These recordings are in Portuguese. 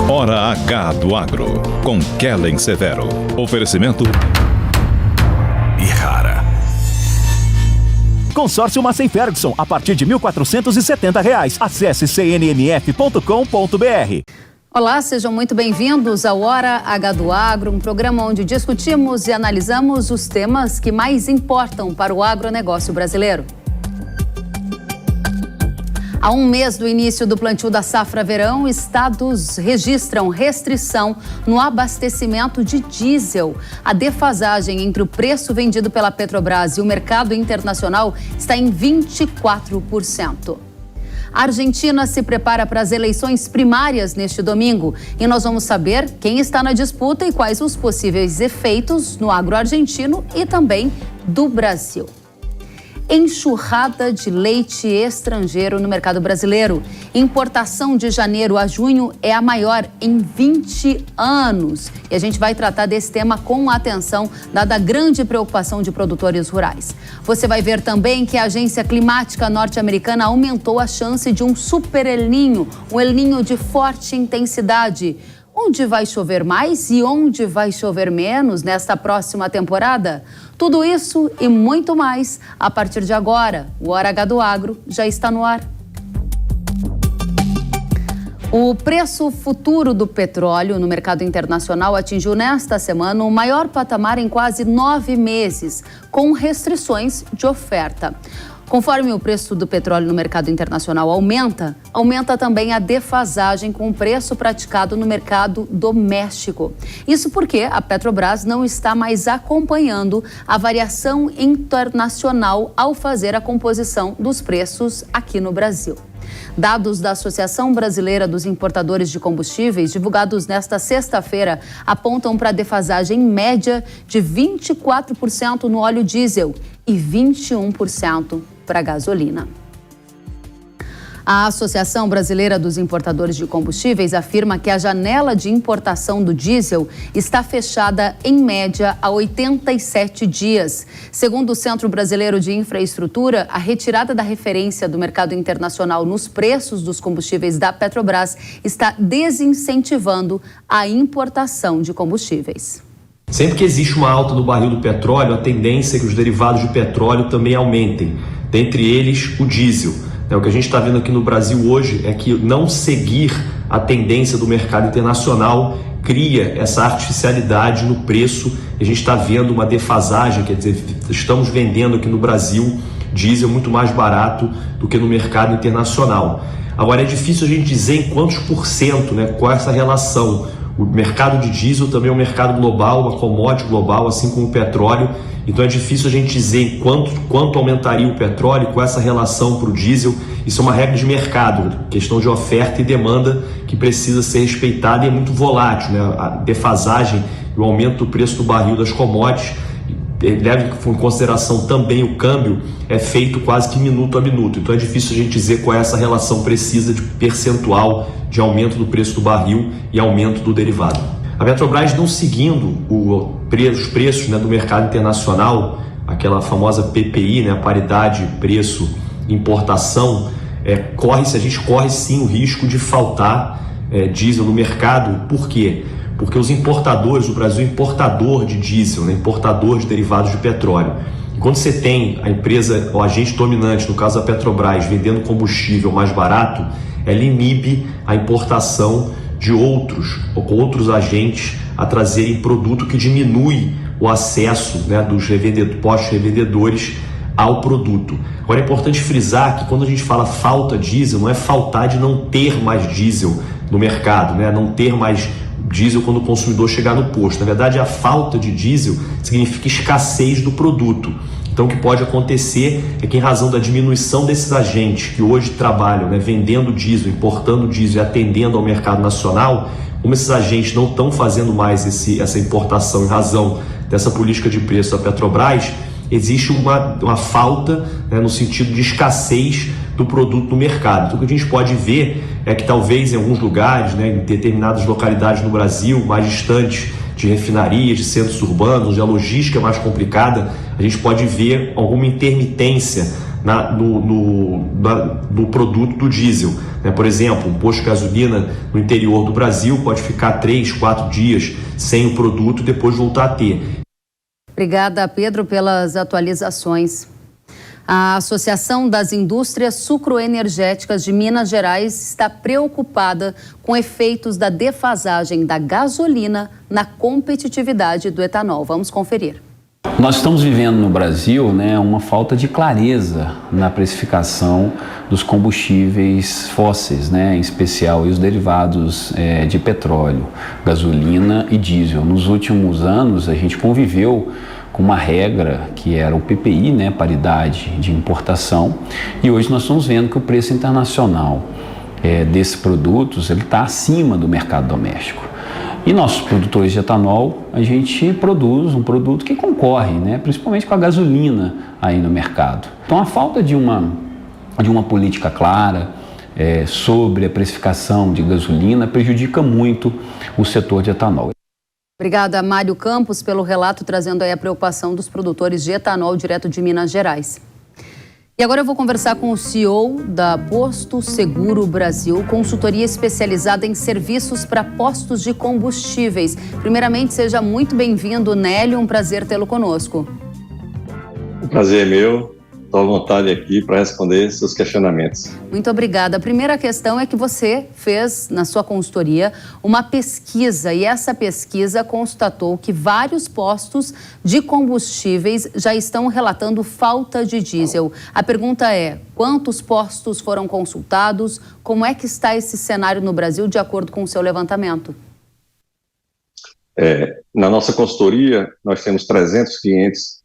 Hora H do Agro, com Kellen Severo. Oferecimento Ihara. Consórcio Massey Ferguson, a partir de R$ 1.470. Acesse cnmf.com.br. Olá, sejam muito bem-vindos ao Hora H do Agro, um programa onde discutimos e analisamos os temas que mais importam para o agronegócio brasileiro. Há um mês do início do plantio da safra verão, estados registram restrição no abastecimento de diesel. A defasagem entre o preço vendido pela Petrobras e o mercado internacional está em 24%. A Argentina se prepara para as eleições primárias neste domingo e nós vamos saber quem está na disputa e quais os possíveis efeitos no agro argentino e também do Brasil. Enxurrada de leite estrangeiro no mercado brasileiro. Importação de janeiro a junho é a maior em 20 anos. E a gente vai tratar desse tema com atenção, dada a grande preocupação de produtores rurais. Você vai ver também que a Agência Climática Norte-Americana aumentou a chance de um super El Niño, um El Niño de forte intensidade. Onde vai chover mais e onde vai chover menos nesta próxima temporada? Tudo isso e muito mais a partir de agora. O Hora H do Agro já está no ar. O preço futuro do petróleo no mercado internacional atingiu nesta semana o maior patamar em quase 9 meses, com restrições de oferta. Conforme o preço do petróleo no mercado internacional aumenta também a defasagem com o preço praticado no mercado doméstico. Isso porque a Petrobras não está mais acompanhando a variação internacional ao fazer a composição dos preços aqui no Brasil. Dados da Associação Brasileira dos Importadores de Combustíveis, divulgados nesta sexta-feira, apontam para a defasagem média de 24% no óleo diesel e 21% para a gasolina. A Associação Brasileira dos Importadores de Combustíveis afirma que a janela de importação do diesel está fechada, em média, há 87 dias. Segundo o Centro Brasileiro de Infraestrutura, a retirada da referência do mercado internacional nos preços dos combustíveis da Petrobras está desincentivando a importação de combustíveis. Sempre que existe uma alta do barril do petróleo, a tendência é que os derivados de petróleo também aumentem, dentre eles o diesel. O que a gente está vendo aqui no Brasil hoje é que não seguir a tendência do mercado internacional cria essa artificialidade no preço. A gente está vendo uma defasagem, quer dizer, estamos vendendo aqui no Brasil diesel muito mais barato do que no mercado internacional. Agora é difícil a gente dizer em quantos %, qual é essa relação. O mercado de diesel também é um mercado global, uma commodity global, assim como o petróleo. Então é difícil a gente dizer quanto aumentaria o petróleo com essa relação para o diesel. Isso é uma regra de mercado, questão de oferta e demanda que precisa ser respeitada e é muito volátil. A defasagem e o aumento do preço do barril das commodities, leve em consideração também o câmbio, é feito quase que minuto a minuto. Então é difícil a gente dizer qual é essa relação precisa de percentual de aumento do preço do barril e aumento do derivado. A Petrobras, não seguindo os preços do mercado internacional, aquela famosa PPI, a paridade preço-importação, a gente corre sim o risco de faltar diesel no mercado. Por quê? Porque os importadores, o Brasil é importador de diesel, importador de derivados de petróleo. E quando você tem a empresa, o agente dominante, no caso a Petrobras, vendendo combustível mais barato, ela inibe a importação de outros agentes a trazerem produto que diminui o acesso dos postos-revendedores ao produto. Agora é importante frisar que quando a gente fala falta diesel, não é faltar de não ter mais diesel no mercado, não ter mais diesel quando o consumidor chegar no posto. Na verdade, a falta de diesel significa escassez do produto. Então, o que pode acontecer é que, em razão da diminuição desses agentes que hoje trabalham vendendo diesel, importando diesel e atendendo ao mercado nacional, como esses agentes não estão fazendo mais essa importação em razão dessa política de preço da Petrobras, existe uma falta no sentido de escassez do produto no mercado. Então, o que a gente pode ver é que talvez em alguns lugares, em determinadas localidades no Brasil, mais distantes de refinarias, de centros urbanos, onde a logística é mais complicada, a gente pode ver alguma intermitência do produto do diesel. Por exemplo, um posto de gasolina no interior do Brasil pode ficar 3, 4 dias sem o produto e depois voltar a ter. Obrigada, Pedro, pelas atualizações. A Associação das Indústrias Sucroenergéticas de Minas Gerais está preocupada com efeitos da defasagem da gasolina na competitividade do etanol. Vamos conferir. Nós estamos vivendo no Brasil, uma falta de clareza na precificação dos combustíveis fósseis, em especial os derivados de petróleo, gasolina e diesel. Nos últimos anos, a gente conviveu com uma regra que era o PPI, paridade de importação, e hoje nós estamos vendo que o preço internacional desses produtos está acima do mercado doméstico. E nossos produtores de etanol, a gente produz um produto que concorre, principalmente com a gasolina aí no mercado. Então a falta de uma política clara sobre a precificação de gasolina prejudica muito o setor de etanol. Obrigada, Mário Campos, pelo relato, trazendo aí a preocupação dos produtores de etanol direto de Minas Gerais. E agora eu vou conversar com o CEO da Posto Seguro Brasil, consultoria especializada em serviços para postos de combustíveis. Primeiramente, seja muito bem-vindo, Nélio, um prazer tê-lo conosco. O prazer é meu. Estou à vontade aqui para responder seus questionamentos. Muito obrigada. A primeira questão é que você fez, na sua consultoria, uma pesquisa, e essa pesquisa constatou que vários postos de combustíveis já estão relatando falta de diesel. A pergunta é: quantos postos foram consultados? Como é que está esse cenário no Brasil, de acordo com o seu levantamento? Na nossa consultoria, nós temos 300 clientes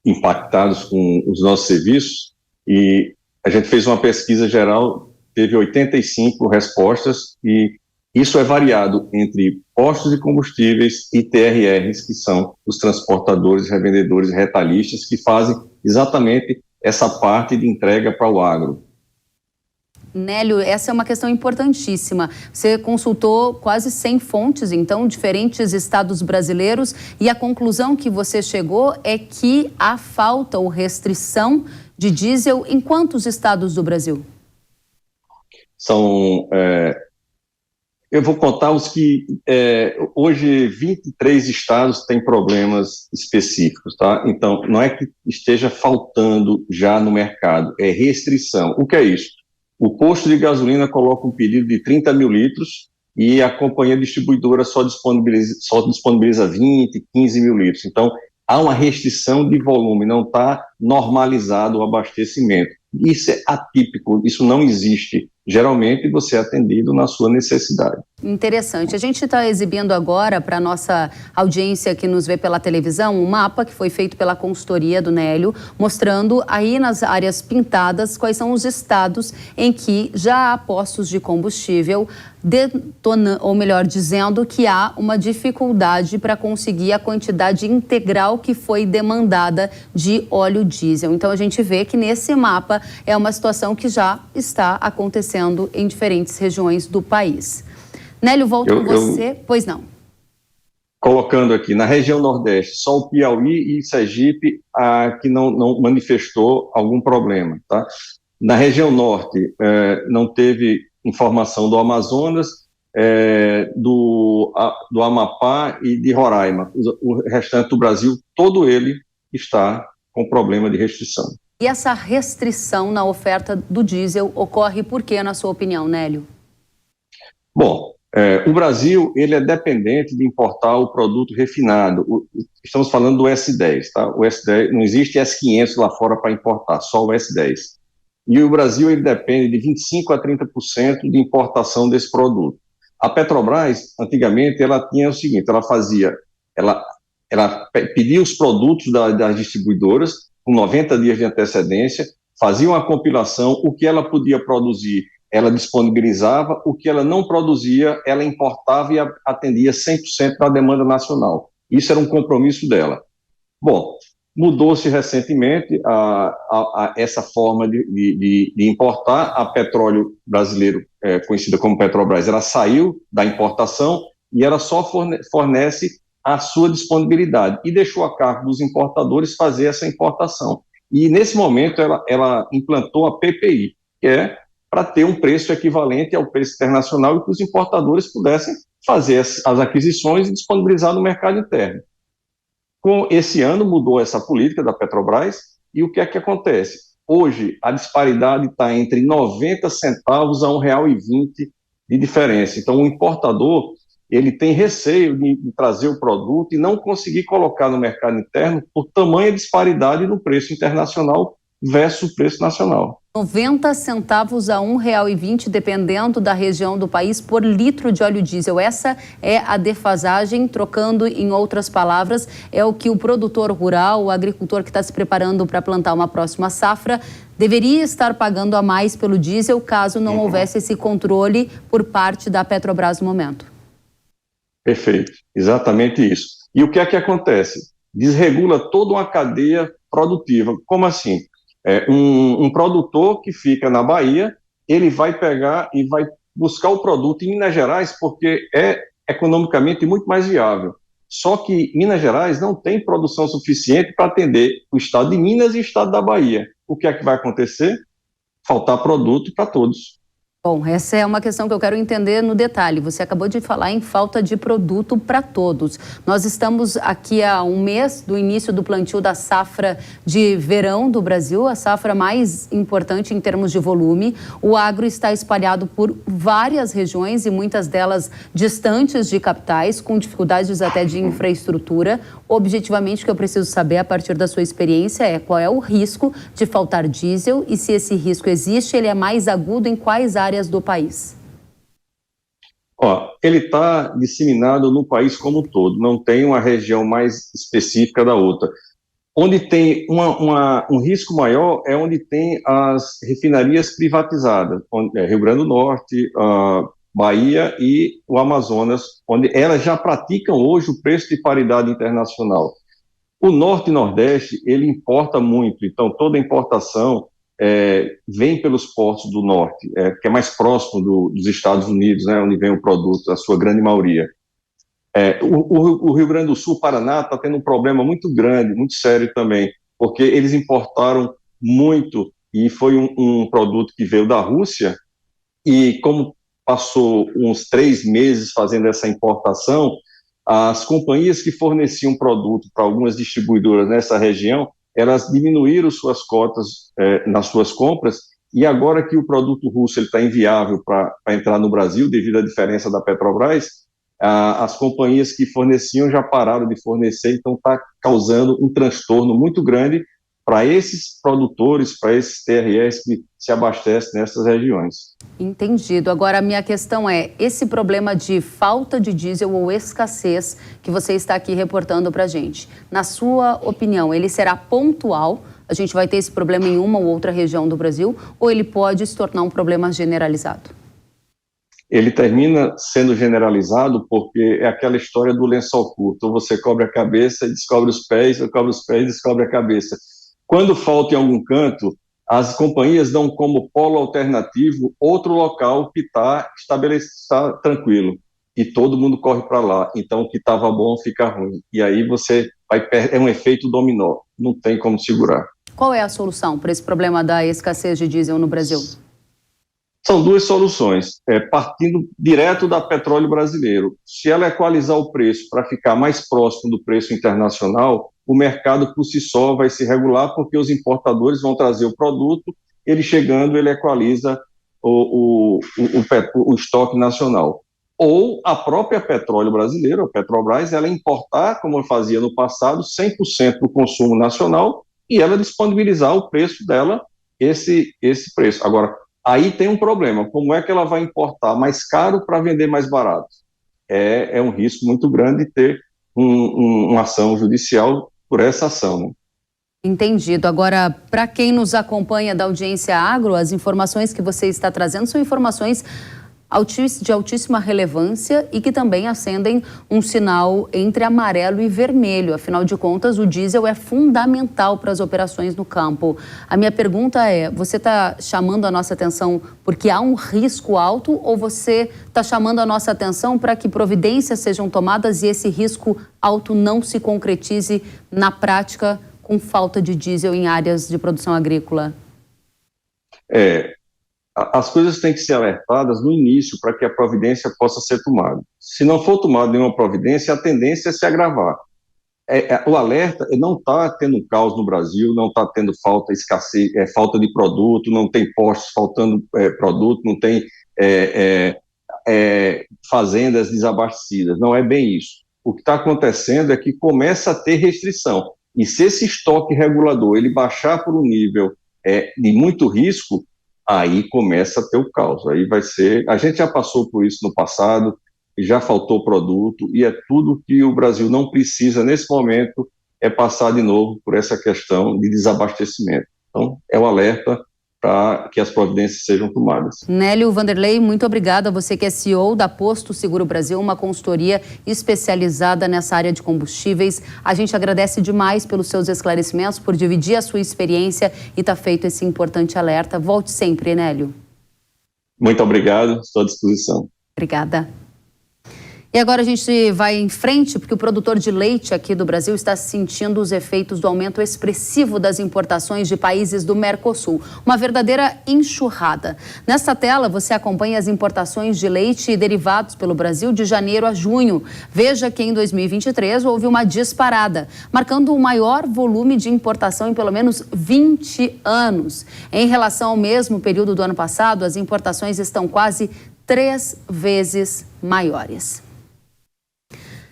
impactados com os nossos serviços, e a gente fez uma pesquisa geral, teve 85 respostas, e isso é variado entre postos de combustíveis e TRRs, que são os transportadores, revendedores e retalhistas, que fazem exatamente essa parte de entrega para o agro. Nélio, essa é uma questão importantíssima. Você consultou quase 100 fontes, então, diferentes estados brasileiros, e a conclusão que você chegou é que há falta ou restrição de diesel em quantos estados do Brasil? Eu vou contar os que hoje 23 estados têm problemas específicos, tá? Então, não é que esteja faltando já no mercado, é restrição. O que é isso? O posto de gasolina coloca um pedido de 30 mil litros e a companhia distribuidora só disponibiliza 20, 15 mil litros. Então, há uma restrição de volume, não está normalizado o abastecimento. Isso é atípico, isso não existe. Geralmente, você é atendido na sua necessidade. Interessante. A gente está exibindo agora para a nossa audiência que nos vê pela televisão um mapa que foi feito pela consultoria do Nélio, mostrando aí nas áreas pintadas quais são os estados em que já há postos de combustível, ou melhor dizendo, que há uma dificuldade para conseguir a quantidade integral que foi demandada de óleo diesel. Então a gente vê que nesse mapa é uma situação que já está acontecendo em diferentes regiões do país. Nélio, volto com você. Pois não. Colocando aqui, na região Nordeste, só o Piauí e Sergipe que não manifestou algum problema, tá? Na região Norte, não teve informação do Amazonas, do Amapá e de Roraima. O restante do Brasil, todo ele está com problema de restrição. E essa restrição na oferta do diesel ocorre por quê, na sua opinião, Nélio? Bom, o Brasil ele é dependente de importar o produto refinado. Estamos falando do S10, tá? O S10, não existe S500 lá fora para importar, só o S10. E o Brasil ele depende de 25% a 30% de importação desse produto. A Petrobras, antigamente, ela tinha o seguinte, ela pedia os produtos das distribuidoras com 90 dias de antecedência, fazia uma compilação, o que ela podia produzir, ela disponibilizava, o que ela não produzia, ela importava e atendia 100% da demanda nacional. Isso era um compromisso dela. Bom, mudou-se recentemente essa forma de importar. A Petróleo Brasileiro, conhecida como Petrobras, ela saiu da importação e ela só fornece a sua disponibilidade e deixou a cargo dos importadores fazer essa importação. E, nesse momento, ela implantou a PPI, que é para ter um preço equivalente ao preço internacional e que os importadores pudessem fazer as aquisições e disponibilizar no mercado interno. Com esse ano, mudou essa política da Petrobras e o que é que acontece? Hoje, a disparidade está entre 90 centavos a R$ 1,20 de diferença. Então, o importador ele tem receio de trazer o produto e não conseguir colocar no mercado interno por tamanha disparidade no preço internacional versus o preço nacional. 90 centavos a R$ 1,20, dependendo da região do país, por litro de óleo diesel. Essa é a defasagem, trocando em outras palavras, é o que o produtor rural, o agricultor que está se preparando para plantar uma próxima safra, deveria estar pagando a mais pelo diesel, caso não houvesse esse controle por parte da Petrobras no momento. Perfeito, exatamente isso. E o que é que acontece? Desregula toda uma cadeia produtiva. Como assim? Um produtor que fica na Bahia, ele vai pegar e vai buscar o produto em Minas Gerais porque é economicamente muito mais viável. Só que Minas Gerais não tem produção suficiente para atender o estado de Minas e o estado da Bahia. O que é que vai acontecer? Faltar produto para todos. Bom, essa é uma questão que eu quero entender no detalhe. Você acabou de falar em falta de produto para todos. Nós estamos aqui há um mês do início do plantio da safra de verão do Brasil, a safra mais importante em termos de volume. O agro está espalhado por várias regiões e muitas delas distantes de capitais, com dificuldades até de infraestrutura. Objetivamente, o que eu preciso saber a partir da sua experiência é qual é o risco de faltar diesel e se esse risco existe, ele é mais agudo em quais áreas do país? Ele está disseminado no país como um todo, não tem uma região mais específica da outra. Onde tem um risco maior é onde tem as refinarias privatizadas, Rio Grande do Norte, Bahia e o Amazonas, onde elas já praticam hoje o preço de paridade internacional. O Norte e Nordeste, ele importa muito, então toda a importação vem pelos portos do Norte, que é mais próximo dos Estados Unidos, né, onde vem o produto, a sua grande maioria. O Rio Grande do Sul, Paraná, está tendo um problema muito grande, muito sério também, porque eles importaram muito, e foi um produto que veio da Rússia, e como passou uns 3 meses fazendo essa importação, as companhias que forneciam produto para algumas distribuidoras nessa região, elas diminuíram suas cotas nas suas compras, e agora que o produto russo está inviável para entrar no Brasil, devido à diferença da Petrobras, as companhias que forneciam já pararam de fornecer, então está causando um transtorno muito grande para esses produtores, para esses TRS que se abastecem nessas regiões. Entendido. Agora, a minha questão é, esse problema de falta de diesel ou escassez que você está aqui reportando para a gente, na sua opinião, ele será pontual? A gente vai ter esse problema em uma ou outra região do Brasil? Ou ele pode se tornar um problema generalizado? Ele termina sendo generalizado porque é aquela história do lençol curto. Ou você cobre a cabeça e descobre os pés, ou cobre os pés e descobre a cabeça. Quando falta em algum canto, as companhias dão como polo alternativo outro local que está estabelecido, está tranquilo, e todo mundo corre para lá. Então, o que estava bom fica ruim. E aí você é um efeito dominó, não tem como segurar. Qual é a solução para esse problema da escassez de diesel no Brasil? São 2 soluções, partindo direto da petróleo brasileiro. Se ela equalizar o preço para ficar mais próximo do preço internacional, o mercado por si só vai se regular, porque os importadores vão trazer o produto, ele chegando, ele equaliza o estoque nacional. Ou a própria petróleo brasileira, a Petrobras, ela importar, como fazia no passado, 100% do consumo nacional, e ela disponibilizar o preço dela, esse preço. Agora, aí tem um problema, como é que ela vai importar mais caro para vender mais barato? É um risco muito grande ter uma ação judicial por essa ação, né? Entendido. Agora, para quem nos acompanha da Audiência Agro, as informações que você está trazendo são informações de altíssima relevância e que também acendem um sinal entre amarelo e vermelho. Afinal de contas, o diesel é fundamental para as operações no campo. A minha pergunta é, você está chamando a nossa atenção porque há um risco alto ou você está chamando a nossa atenção para que providências sejam tomadas e esse risco alto não se concretize na prática com falta de diesel em áreas de produção agrícola? As coisas têm que ser alertadas no início para que a providência possa ser tomada. Se não for tomada nenhuma providência, a tendência é se agravar. O alerta não está tendo caos no Brasil, não está tendo escassez, falta de produto, não tem postos faltando produto, não tem fazendas desabastecidas. Não é bem isso. O que está acontecendo é que começa a ter restrição. E se esse estoque regulador ele baixar por um nível de muito risco, aí começa a ter o caos. Aí vai ser. A gente já passou por isso no passado, já faltou produto, e é tudo que o Brasil não precisa nesse momento é passar de novo por essa questão de desabastecimento. Então, é o alerta para que as providências sejam tomadas. Nélio Vanderlei, muito obrigada. Você que é CEO da Posto Seguro Brasil, uma consultoria especializada nessa área de combustíveis. A gente agradece demais pelos seus esclarecimentos, por dividir a sua experiência e estar feito esse importante alerta. Volte sempre, Nélio. Muito obrigado, estou à disposição. Obrigada. E agora a gente vai em frente, porque o produtor de leite aqui do Brasil está sentindo os efeitos do aumento expressivo das importações de países do Mercosul. Uma verdadeira enxurrada. Nesta tela você acompanha as importações de leite e derivados pelo Brasil de janeiro a junho. Veja que em 2023 houve uma disparada, marcando o maior volume de importação em pelo menos 20 anos. Em relação ao mesmo período do ano passado, as importações estão quase 3 vezes maiores.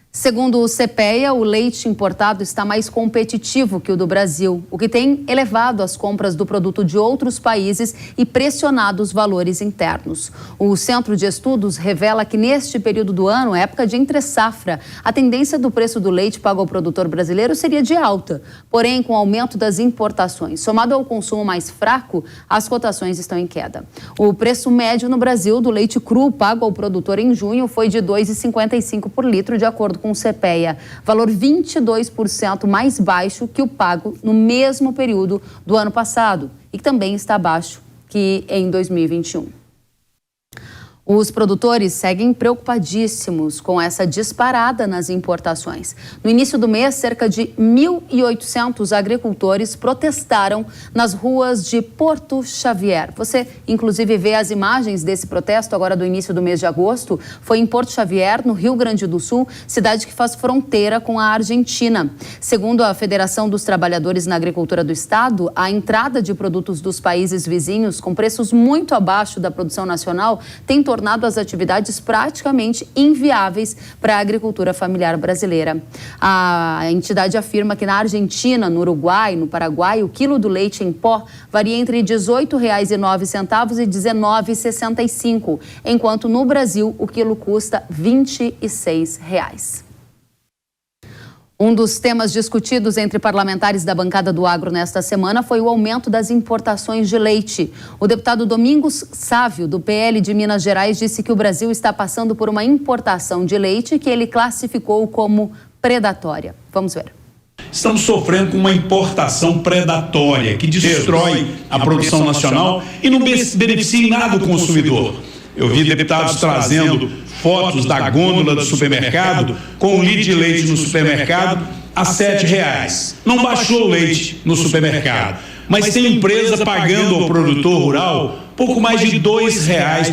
Segundo o CPEA, o leite importado está mais competitivo que o do Brasil, o que tem elevado as compras do produto de outros países e pressionado os valores internos. O Centro de Estudos revela que neste período do ano, época de entre-safra, a tendência do preço do leite pago ao produtor brasileiro seria de alta. Porém, com o aumento das importações, somado ao consumo mais fraco, as cotações estão em queda. O preço médio no Brasil do leite cru pago ao produtor em junho foi de R$ 2,55 por litro, de acordo com o CPEA, valor 22% mais baixo que o pago no mesmo período do ano passado e que também está abaixo que em 2021. Os produtores seguem preocupadíssimos com essa disparada nas importações. No início do mês, cerca de 1.800 agricultores protestaram nas ruas de Porto Xavier. Você, inclusive, vê as imagens desse protesto agora do início do mês de agosto. Foi em Porto Xavier, no Rio Grande do Sul, cidade que faz fronteira com a Argentina. Segundo a Federação dos Trabalhadores na Agricultura do Estado, a entrada de produtos dos países vizinhos com preços muito abaixo da produção nacional tem tornado as atividades praticamente inviáveis para a agricultura familiar brasileira. A entidade afirma que na Argentina, no Uruguai, no Paraguai, o quilo do leite em pó varia entre R$ 18,09 e R$ 19,65, enquanto no Brasil o quilo custa R$ 26. Um dos temas discutidos entre parlamentares da bancada do agro nesta semana foi o aumento das importações de leite. O deputado Domingos Sávio, do PL de Minas Gerais, disse que o Brasil está passando por uma importação de leite que ele classificou como predatória. Vamos ver. Estamos sofrendo com uma importação predatória que destrói a produção nacional e não beneficia em nada o consumidor. Eu vi deputados trazendo fotos da gôndola do supermercado com um litro de leite no supermercado a R$ 7. Não baixou o leite no supermercado, mas tem empresa pagando ao produtor rural pouco mais de R$ 2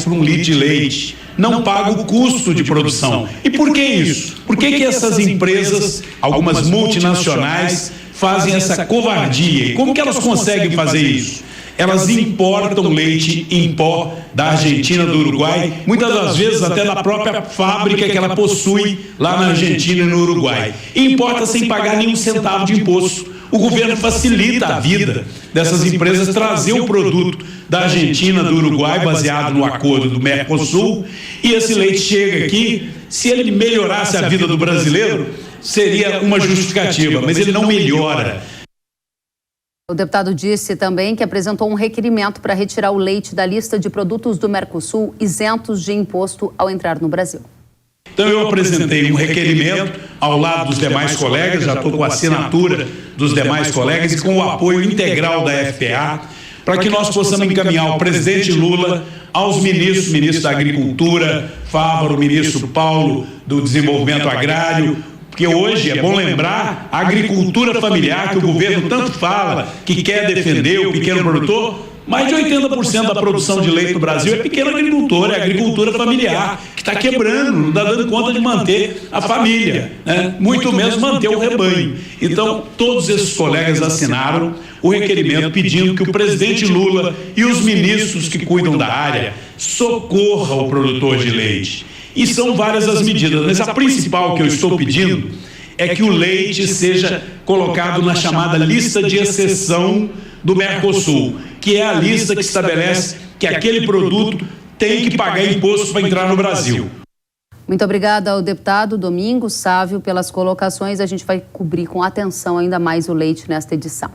por um litro de leite. Não paga o custo de produção. E por que isso? Por que essas empresas, algumas multinacionais, fazem essa covardia? E como que elas conseguem fazer isso? Elas importam leite em pó da Argentina, do Uruguai, muitas das vezes até da própria fábrica que ela possui lá na Argentina e no Uruguai. E importa sem pagar nenhum centavo de imposto. O governo facilita a vida dessas empresas trazer o produto da Argentina, do Uruguai, baseado no acordo do Mercosul, e esse leite chega aqui. Se ele melhorasse a vida do brasileiro, seria uma justificativa, mas ele não melhora. O deputado disse também que apresentou um requerimento para retirar o leite da lista de produtos do Mercosul isentos de imposto ao entrar no Brasil. Então eu apresentei um requerimento ao lado dos demais colegas, já estou com a assinatura dos demais colegas e com o apoio integral da FPA, para que nós possamos encaminhar ao presidente Lula, aos ministros, ministro da Agricultura, Fávaro, ministro Paulo do Desenvolvimento Agrário, Porque hoje é bom lembrar a agricultura familiar que o governo tanto fala, que quer defender o pequeno produtor. Mais de 80% da produção de leite no Brasil é pequeno agricultor, é agricultura familiar, que está quebrando, não está dando conta de manter a família, né? Muito menos manter o rebanho. Então, todos esses colegas assinaram o requerimento pedindo que o presidente Lula e os ministros que cuidam da área socorram o produtor de leite. E são várias as medidas, mas a principal que eu estou pedindo é que o leite seja colocado na chamada lista de exceção do Mercosul, que é a lista que estabelece que aquele produto tem que pagar imposto para entrar no Brasil. Muito obrigada ao deputado Domingos Sávio pelas colocações. A gente vai cobrir com atenção ainda mais o leite nesta edição.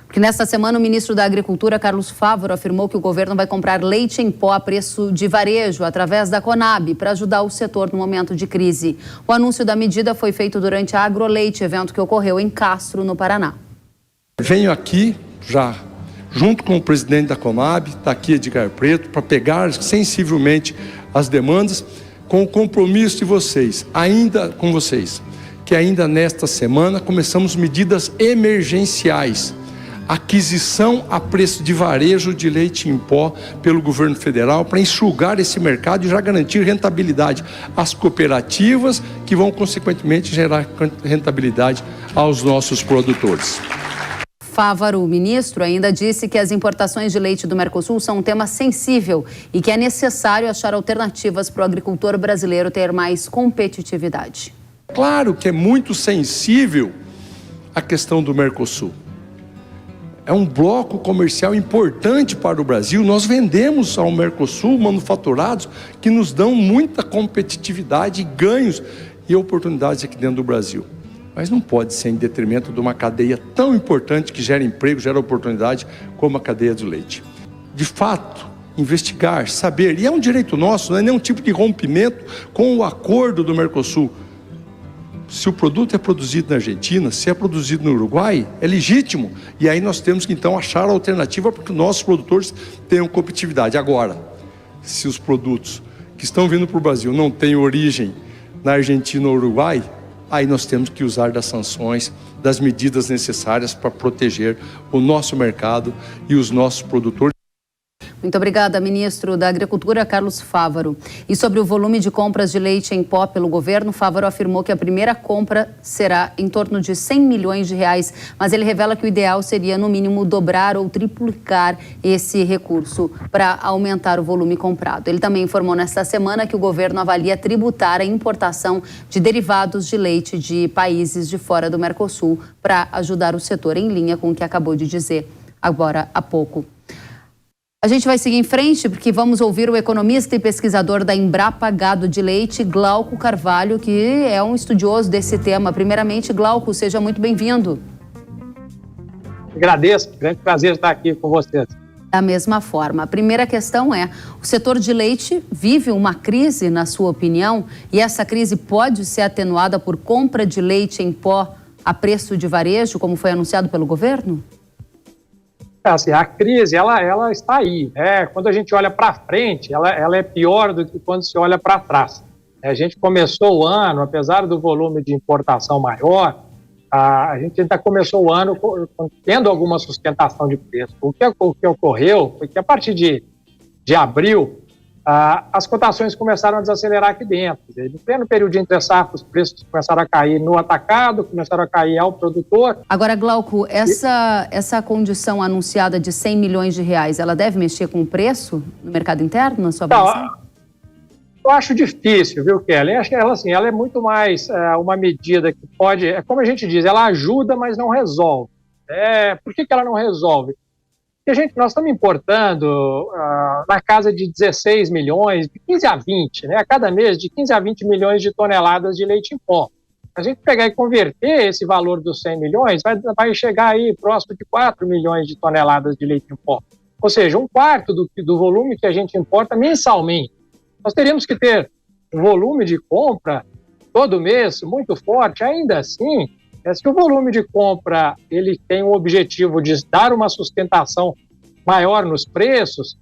Porque nesta semana o ministro da Agricultura, Carlos Fávaro, afirmou que o governo vai comprar leite em pó a preço de varejo através da Conab para ajudar o setor no momento de crise. O anúncio da medida foi feito durante a Agroleite, evento que ocorreu em Castro, no Paraná. Venho aqui já, junto com o presidente da Conab, está aqui Edgar Preto, para pegar sensivelmente as demandas, com o compromisso de vocês, que ainda nesta semana começamos medidas emergenciais. Aquisição a preço de varejo de leite em pó pelo governo federal para enxugar esse mercado e já garantir rentabilidade às cooperativas, que vão consequentemente gerar rentabilidade aos nossos produtores. Fávaro, o ministro, ainda disse que as importações de leite do Mercosul são um tema sensível e que é necessário achar alternativas para o agricultor brasileiro ter mais competitividade. Claro que é muito sensível a questão do Mercosul. É um bloco comercial importante para o Brasil. Nós vendemos ao Mercosul manufaturados que nos dão muita competitividade, ganhos e oportunidades aqui dentro do Brasil. Mas não pode ser em detrimento de uma cadeia tão importante que gera emprego, gera oportunidade, como a cadeia do leite. De fato, investigar, saber, e é um direito nosso, não é nenhum tipo de rompimento com o acordo do Mercosul. Se o produto é produzido na Argentina, se é produzido no Uruguai, é legítimo. E aí nós temos que então achar a alternativa para que nossos produtores tenham competitividade. Agora, se os produtos que estão vindo para o Brasil não têm origem na Argentina ou Uruguai, aí nós temos que usar das sanções, das medidas necessárias para proteger o nosso mercado e os nossos produtores. Muito obrigada, ministro da Agricultura, Carlos Fávaro. E sobre o volume de compras de leite em pó pelo governo, Fávaro afirmou que a primeira compra será em torno de 100 milhões de reais, mas ele revela que o ideal seria, no mínimo, dobrar ou triplicar esse recurso para aumentar o volume comprado. Ele também informou nesta semana que o governo avalia tributar a importação de derivados de leite de países de fora do Mercosul para ajudar o setor, em linha com o que acabou de dizer agora há pouco. A gente vai seguir em frente porque vamos ouvir o economista e pesquisador da Embrapa Gado de Leite, Glauco Carvalho, que é um estudioso desse tema. Primeiramente, Glauco, seja muito bem-vindo. Agradeço, grande prazer estar aqui com vocês. Da mesma forma, a primeira questão é, o setor de leite vive uma crise, na sua opinião, e essa crise pode ser atenuada por compra de leite em pó a preço de varejo, como foi anunciado pelo governo? Assim, a crise, ela está aí, né? Quando a gente olha para frente, ela é pior do que quando se olha para trás. A gente começou o ano, apesar do volume de importação maior, a gente ainda começou o ano tendo alguma sustentação de preço. O que ocorreu foi que a partir de abril, as cotações começaram a desacelerar aqui dentro. No pleno período de entre-safra, os preços começaram a cair no atacado, começaram a cair ao produtor. Agora, Glauco, essa condição anunciada de 100 milhões de reais, ela deve mexer com o preço no mercado interno, na sua avaliação? Eu acho difícil, viu, Kelly? Acho que ela é muito mais uma medida que pode... como a gente diz, ela ajuda, mas não resolve. Por que ela não resolve? Porque, nós estamos importando na casa de 16 milhões, de 15 a 20, né? A cada mês, de 15 a 20 milhões de toneladas de leite em pó. A gente pegar e converter esse valor dos 100 milhões, vai chegar aí próximo de 4 milhões de toneladas de leite em pó. Ou seja, um quarto do volume que a gente importa mensalmente. Nós teríamos que ter um volume de compra todo mês muito forte. Ainda assim, se o volume de compra ele tem o objetivo de dar uma sustentação maior nos preços,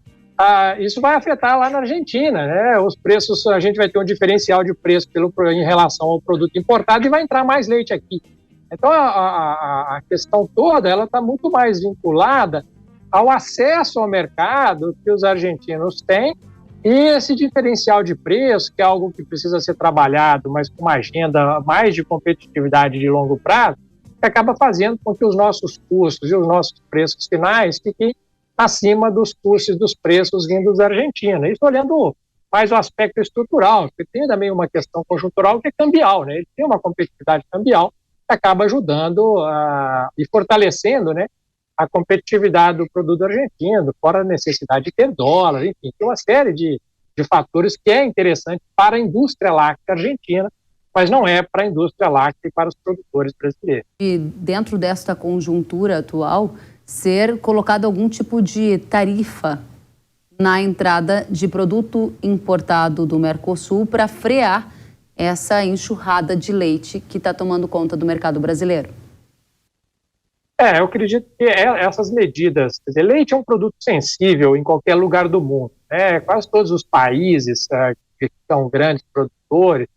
isso vai afetar lá na Argentina, né? Os preços, a gente vai ter um diferencial de preço em relação ao produto importado e vai entrar mais leite aqui. Então, a questão toda, ela está muito mais vinculada ao acesso ao mercado que os argentinos têm e esse diferencial de preço, que é algo que precisa ser trabalhado, mas com uma agenda mais de competitividade de longo prazo, que acaba fazendo com que os nossos custos e os nossos preços finais fiquem acima dos custos dos preços vindos da Argentina. Isso olhando mais o aspecto estrutural, porque tem também uma questão conjuntural que é cambial, né? Ele tem uma competitividade cambial que acaba ajudando e fortalecendo, né, a competitividade do produto argentino, fora a necessidade de ter dólar, enfim, tem uma série de fatores que é interessante para a indústria láctea argentina, mas não é para a indústria láctea e para os produtores brasileiros. E dentro desta conjuntura atual, ser colocado algum tipo de tarifa na entrada de produto importado do Mercosul para frear essa enxurrada de leite que está tomando conta do mercado brasileiro? Eu acredito que essas medidas, quer dizer, leite é um produto sensível em qualquer lugar do mundo, né? Quase todos os países que são grandes produtores,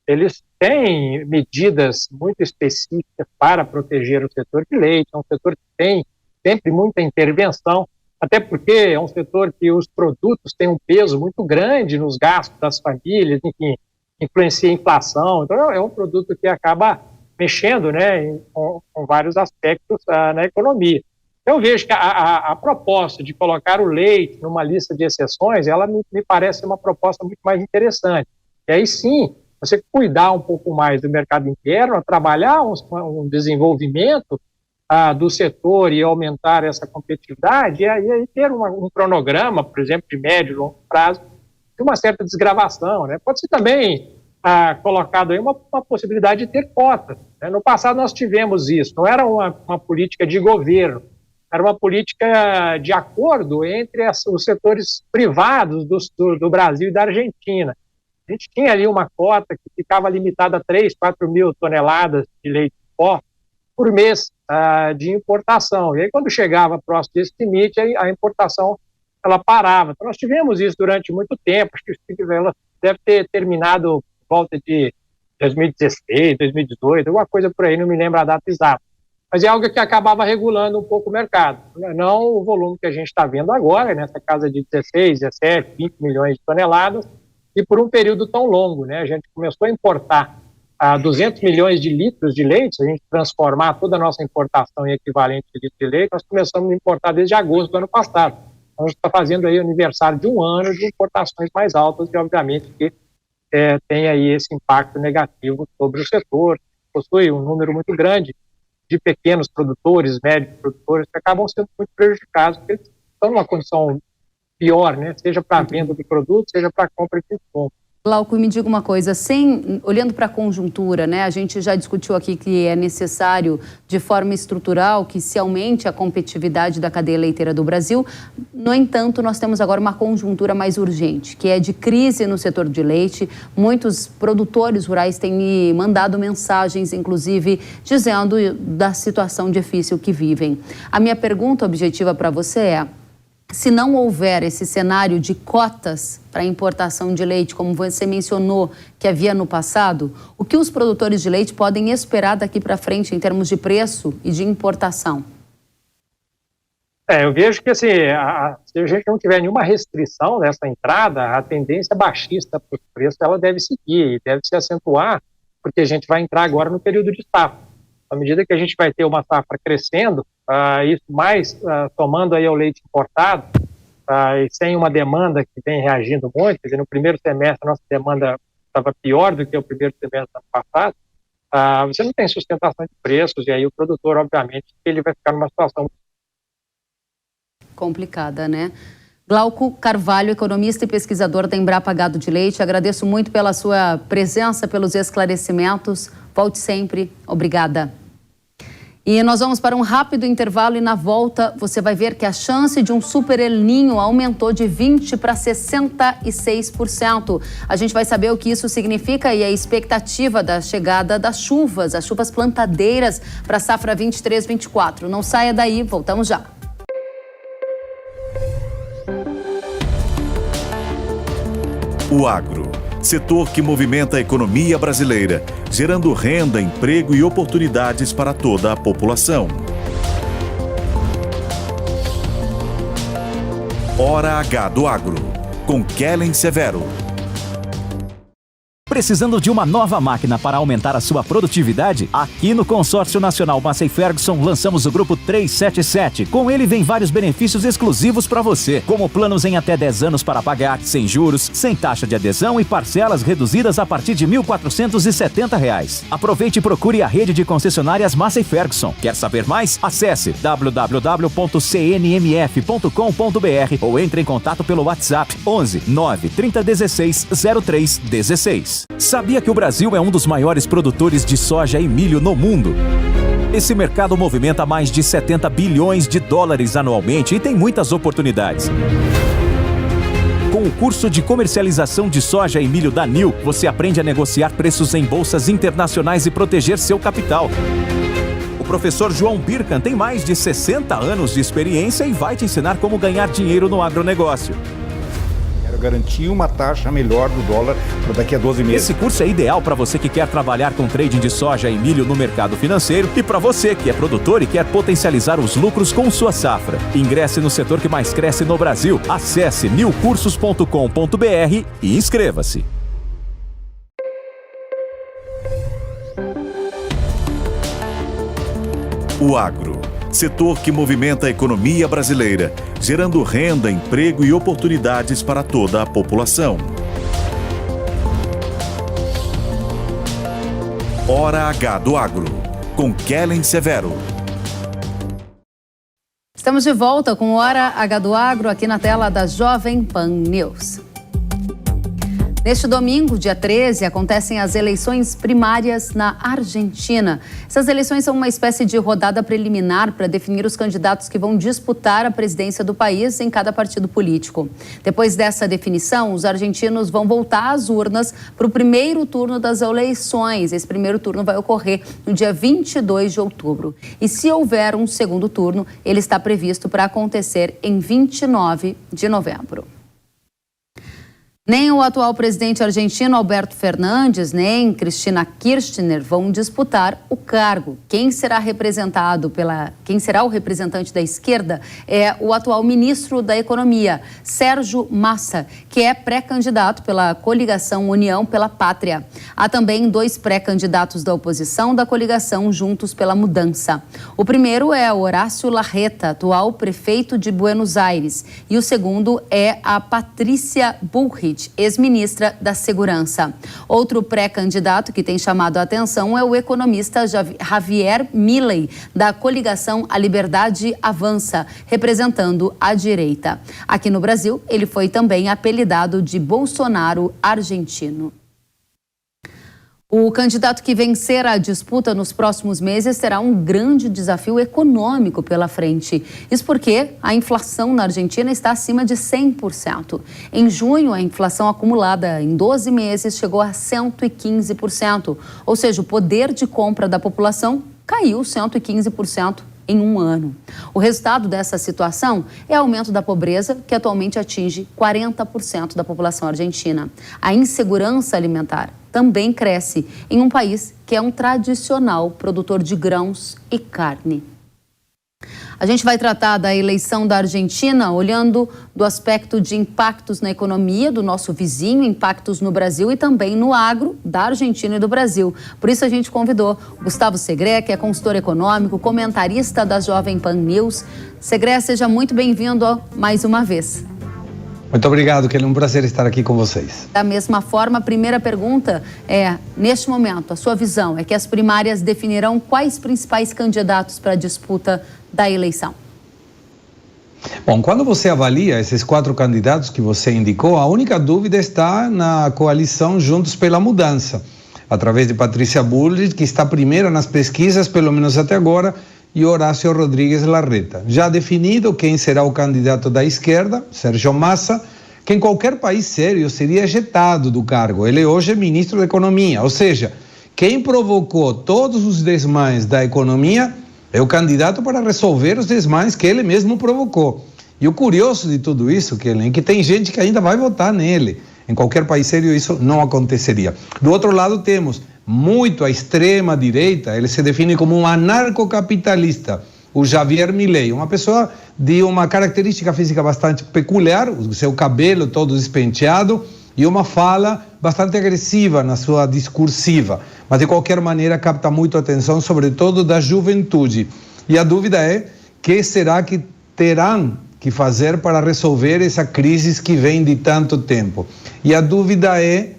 eles têm medidas muito específicas para proteger o setor de leite. É um setor que tem sempre muita intervenção, até porque é um setor que os produtos têm um peso muito grande nos gastos das famílias, enfim, influencia a inflação. Então é um produto que acaba mexendo, né, com vários aspectos na economia. Eu vejo que a proposta de colocar o leite numa lista de exceções, ela me parece uma proposta muito mais interessante. E aí sim, você cuidar um pouco mais do mercado interno, trabalhar um desenvolvimento do setor e aumentar essa competitividade, e aí ter um cronograma, por exemplo, de médio e longo prazo, de uma certa desgravação, né? Pode ser também colocado aí uma possibilidade de ter cotas, né? No passado nós tivemos isso, não era uma política de governo, era uma política de acordo entre os setores privados do Brasil e da Argentina. A gente tinha ali uma cota que ficava limitada a 3, 4 mil toneladas de leite em pó por mês de importação. E aí, quando chegava próximo desse limite, a importação ela parava. Então, nós tivemos isso durante muito tempo. Acho que ela deve ter terminado por volta de 2016, 2018, alguma coisa por aí, não me lembro a data exata. Mas é algo que acabava regulando um pouco o mercado. Não o volume que a gente está vendo agora, nessa casa de 16, 17, 20 milhões de toneladas, e por um período tão longo, né? A gente começou a importar 200 milhões de litros de leite, se a gente transformar toda a nossa importação em equivalente de litro de leite, nós começamos a importar desde agosto do ano passado. Então, a gente está fazendo aí o aniversário de um ano de importações mais altas e, obviamente, que tem aí esse impacto negativo sobre o setor. Possui um número muito grande de pequenos produtores, médios produtores, que acabam sendo muito prejudicados, porque eles estão numa condição pior, né? Seja para a venda do produto, seja para a compra de consumo. Glauco, me diga uma coisa, olhando para a conjuntura, né? A gente já discutiu aqui que é necessário, de forma estrutural, que se aumente a competitividade da cadeia leiteira do Brasil. No entanto, nós temos agora uma conjuntura mais urgente, que é de crise no setor de leite. Muitos produtores rurais têm me mandado mensagens, inclusive, dizendo da situação difícil que vivem. A minha pergunta objetiva para você é: se não houver esse cenário de cotas para importação de leite, como você mencionou que havia no passado, o que os produtores de leite podem esperar daqui para frente em termos de preço e de importação? Eu vejo que assim, se a gente não tiver nenhuma restrição nessa entrada, a tendência baixista para os preços ela deve seguir, deve se acentuar, porque a gente vai entrar agora no período de safra. À medida que a gente vai ter uma safra crescendo, isso mais tomando aí o leite importado, e sem uma demanda que vem reagindo muito, quer dizer, no primeiro semestre a nossa demanda estava pior do que o primeiro semestre do ano passado, você não tem sustentação de preços, e aí o produtor, obviamente, ele vai ficar numa situação complicada, né? Glauco Carvalho, economista e pesquisador da Embrapa Gado de Leite, agradeço muito pela sua presença, pelos esclarecimentos. Volte sempre. Obrigada. E nós vamos para um rápido intervalo e na volta você vai ver que a chance de um super El Niño aumentou de 20% para 66%. A gente vai saber o que isso significa e a expectativa da chegada das chuvas, as chuvas plantadeiras para a safra 23-24. Não saia daí, voltamos já. O agro, setor que movimenta a economia brasileira, gerando renda, emprego e oportunidades para toda a população. Hora H do Agro, com Kellen Severo. Precisando de uma nova máquina para aumentar a sua produtividade? Aqui no Consórcio Nacional Massey Ferguson lançamos o Grupo 377. Com ele vem vários benefícios exclusivos para você, como planos em até 10 anos para pagar, sem juros, sem taxa de adesão e parcelas reduzidas a partir de R$ 1.470. Aproveite e procure a rede de concessionárias Massey Ferguson. Quer saber mais? Acesse www.cnmf.com.br ou entre em contato pelo WhatsApp 11 9 3016 0316. Sabia que o Brasil é um dos maiores produtores de soja e milho no mundo? Esse mercado movimenta mais de 70 bilhões de dólares anualmente e tem muitas oportunidades. Com o curso de comercialização de soja e milho da NIL, você aprende a negociar preços em bolsas internacionais e proteger seu capital. O professor João Birkan tem mais de 60 anos de experiência e vai te ensinar como ganhar dinheiro no agronegócio. Garantir uma taxa melhor do dólar para daqui a 12 meses. Esse curso é ideal para você que quer trabalhar com trading de soja e milho no mercado financeiro e para você que é produtor e quer potencializar os lucros com sua safra. Ingresse no setor que mais cresce no Brasil. Acesse nilcursos.com.br e inscreva-se. O agro, setor que movimenta a economia brasileira, gerando renda, emprego e oportunidades para toda a população. Hora H do Agro, com Kellen Severo. Estamos de volta com Hora H do Agro aqui na tela da Jovem Pan News. Neste domingo, dia 13, acontecem as eleições primárias na Argentina. Essas eleições são uma espécie de rodada preliminar para definir os candidatos que vão disputar a presidência do país em cada partido político. Depois dessa definição, os argentinos vão voltar às urnas para o primeiro turno das eleições. Esse primeiro turno vai ocorrer no dia 22 de outubro. E se houver um segundo turno, ele está previsto para acontecer em 29 de novembro. Nem o atual presidente argentino Alberto Fernandes, nem Cristina Kirchner vão disputar o cargo. Quem será o representante da esquerda é o atual ministro da Economia, Sérgio Massa, que é pré-candidato pela coligação União pela Pátria. Há também 2 pré-candidatos da oposição da coligação Juntos pela Mudança. O primeiro é Horácio Larreta, atual prefeito de Buenos Aires, e o segundo é a Patrícia Bullrich, ex-ministra da Segurança. Outro pré-candidato que tem chamado a atenção é o economista Javier Milei, da coligação A Liberdade Avança, representando a direita. Aqui no Brasil, ele foi também apelidado de Bolsonaro argentino. O candidato que vencer a disputa nos próximos meses terá um grande desafio econômico pela frente. Isso porque a inflação na Argentina está acima de 100%. Em junho, a inflação acumulada em 12 meses chegou a 115%. Ou seja, o poder de compra da população caiu 115% em um ano. O resultado dessa situação é o aumento da pobreza, que atualmente atinge 40% da população argentina. A insegurança alimentar também cresce em um país que é um tradicional produtor de grãos e carne. A gente vai tratar da eleição da Argentina olhando do aspecto de impactos na economia do nosso vizinho, impactos no Brasil e também no agro da Argentina e do Brasil. Por isso a gente convidou o Gustavo Segré, que é consultor econômico, comentarista da Jovem Pan News. Segré, seja muito bem-vindo mais uma vez. Muito obrigado, Kelly. É um prazer estar aqui com vocês. Da mesma forma, a primeira pergunta é, neste momento, a sua visão é que as primárias definirão quais principais candidatos para a disputa da eleição? Bom, quando você avalia esses 4 candidatos que você indicou, a única dúvida está na coalição Juntos pela Mudança, através de Patrícia Bullrich, que está primeira nas pesquisas, pelo menos até agora, e Horácio Rodrigues Larreta. Já definido quem será o candidato da esquerda, Sérgio Massa, que em qualquer país sério seria ejetado do cargo. Ele hoje é ministro da Economia, ou seja, quem provocou todos os desmães da economia é o candidato para resolver os desmães que ele mesmo provocou. E o curioso de tudo isso, Kellen, é que tem gente que ainda vai votar nele. Em qualquer país sério isso não aconteceria. Do outro lado temos muito a extrema direita, ele se define como um anarcocapitalista, o Javier Milei, uma pessoa de uma característica física bastante peculiar, o seu cabelo todo despenteado e uma fala bastante agressiva na sua discursiva, mas de qualquer maneira capta muito a atenção, sobretudo da juventude. E a dúvida é: que será que terão que fazer para resolver essa crise que vem de tanto tempo? E a dúvida é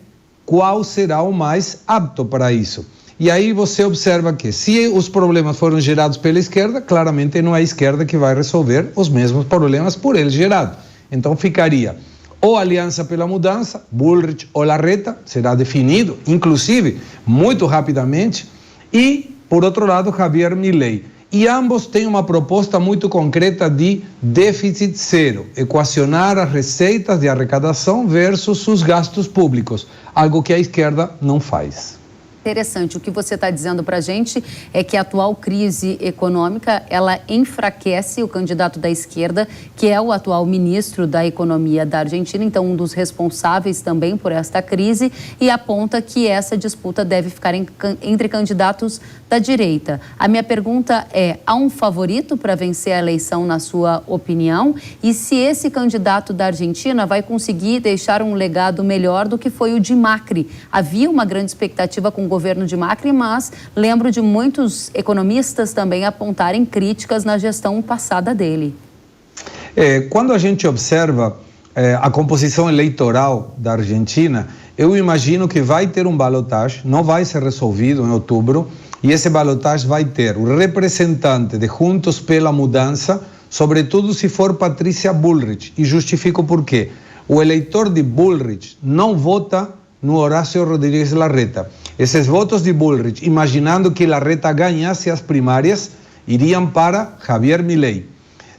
qual será o mais apto para isso. E aí você observa que, se os problemas foram gerados pela esquerda, claramente não é a esquerda que vai resolver os mesmos problemas por ele gerados. Então ficaria ou Aliança pela Mudança, Bullrich ou Larreta, será definido, inclusive, muito rapidamente, e, por outro lado, Javier Milei. E ambos têm uma proposta muito concreta de déficit zero, equacionar as receitas de arrecadação versus os gastos públicos, algo que a esquerda não faz. Interessante. O que você está dizendo para a gente é que a atual crise econômica, ela enfraquece o candidato da esquerda, que é o atual ministro da Economia da Argentina, então um dos responsáveis também por esta crise, e aponta que essa disputa deve ficar entre candidatos da direita. A minha pergunta é: há um favorito para vencer a eleição, na sua opinião? E se esse candidato da Argentina vai conseguir deixar um legado melhor do que foi o de Macri? Havia uma grande expectativa com o governo de Macri, mas lembro de muitos economistas também apontarem críticas na gestão passada dele. Quando a gente observa a composição eleitoral da Argentina, eu imagino que vai ter um balotagem, não vai ser resolvido em outubro, e esse balotagem vai ter o representante de Juntos pela Mudança, sobretudo se for Patrícia Bullrich, e justifico por quê. O eleitor de Bullrich não vota no Horácio Rodrigues Larreta. Esses votos de Bullrich, imaginando que Larreta ganhasse as primárias, iriam para Javier Milei.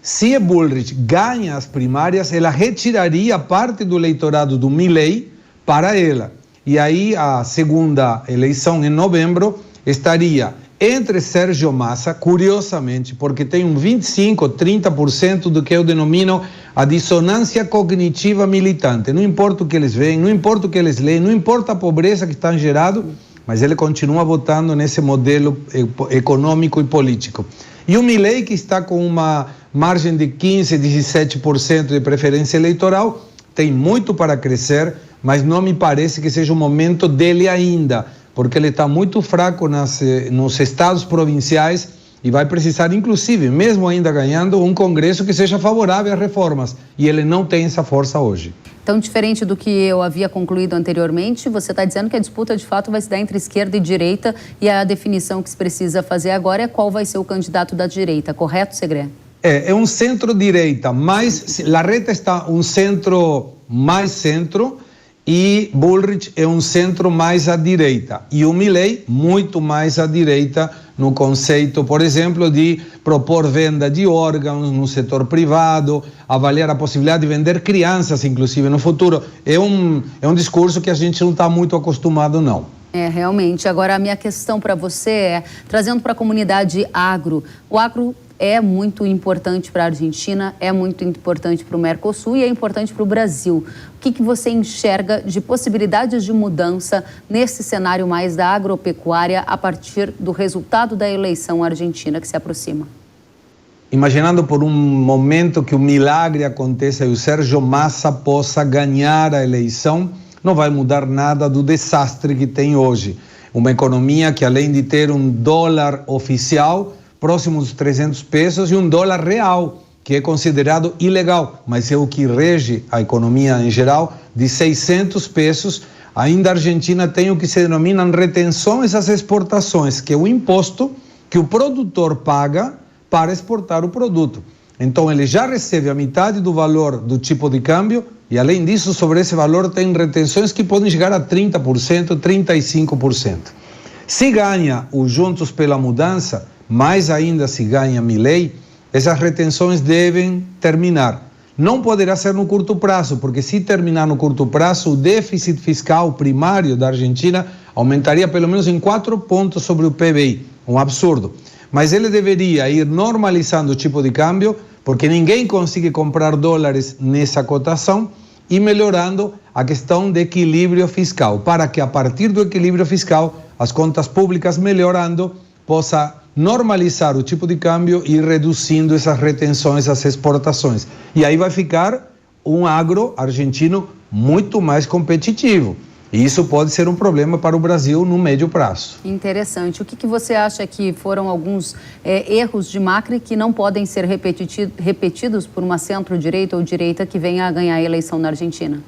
Se Bullrich ganha as primárias, ela retiraria parte do eleitorado do Milei para ela. E aí a segunda eleição, em novembro, estaria entre Sérgio Massa, curiosamente, porque tem um 25%, 30% do que eu denomino a dissonância cognitiva militante. Não importa o que eles veem, não importa o que eles leem, não importa a pobreza que está gerada, mas ele continua votando nesse modelo econômico e político. E o Milei, que está com uma margem de 15%, 17% de preferência eleitoral, tem muito para crescer, mas não me parece que seja o momento dele ainda, porque ele está muito fraco nos estados provinciais e vai precisar, inclusive, mesmo ainda ganhando, um Congresso que seja favorável às reformas. E ele não tem essa força hoje. Então, diferente do que eu havia concluído anteriormente, você está dizendo que a disputa, de fato, vai se dar entre esquerda e direita, e a definição que se precisa fazer agora é qual vai ser o candidato da direita, correto, Segré? É um centro-direita, mas Larreta está um centro mais centro, e Bullrich é um centro mais à direita. E o Milei, muito mais à direita, no conceito, por exemplo, de propor venda de órgãos no setor privado, avaliar a possibilidade de vender crianças, inclusive, no futuro. É um discurso que a gente não está muito acostumado, não. Realmente. Agora, a minha questão para você é, trazendo para a comunidade agro, o agro é muito importante para a Argentina, é muito importante para o Mercosul e é importante para o Brasil. O que você enxerga de possibilidades de mudança nesse cenário mais da agropecuária a partir do resultado da eleição argentina que se aproxima? Imaginando por um momento que o milagre aconteça e o Sérgio Massa possa ganhar a eleição, não vai mudar nada do desastre que tem hoje. Uma economia que, além de ter um dólar oficial próximo dos 300 pesos e um dólar real, que é considerado ilegal, mas é o que rege a economia em geral, de 600 pesos, ainda a Argentina tem o que se denominan retenções às exportações, que é o imposto que o produtor paga para exportar o produto. Então ele já recebe a metade do valor do tipo de câmbio e, além disso, sobre esse valor tem retenções que podem chegar a 30%, 35%. Se ganha o Juntos pela Mudança, mais ainda se ganha Milei, essas retenções devem terminar. Não poderá ser no curto prazo, porque se terminar no curto prazo, o déficit fiscal primário da Argentina aumentaria pelo menos em 4 pontos sobre o PBI, um absurdo. Mas ele deveria ir normalizando o tipo de câmbio, porque ninguém consegue comprar dólares nessa cotação, e melhorando a questão de equilíbrio fiscal, para que a partir do equilíbrio fiscal, as contas públicas melhorando, possa normalizar o tipo de câmbio e ir reduzindo essas retenções, as exportações. E aí vai ficar um agro argentino muito mais competitivo. E isso pode ser um problema para o Brasil no médio prazo. Interessante. O que você acha que foram alguns erros de Macri que não podem ser repetidos por uma centro-direita ou direita que venha a ganhar a eleição na Argentina?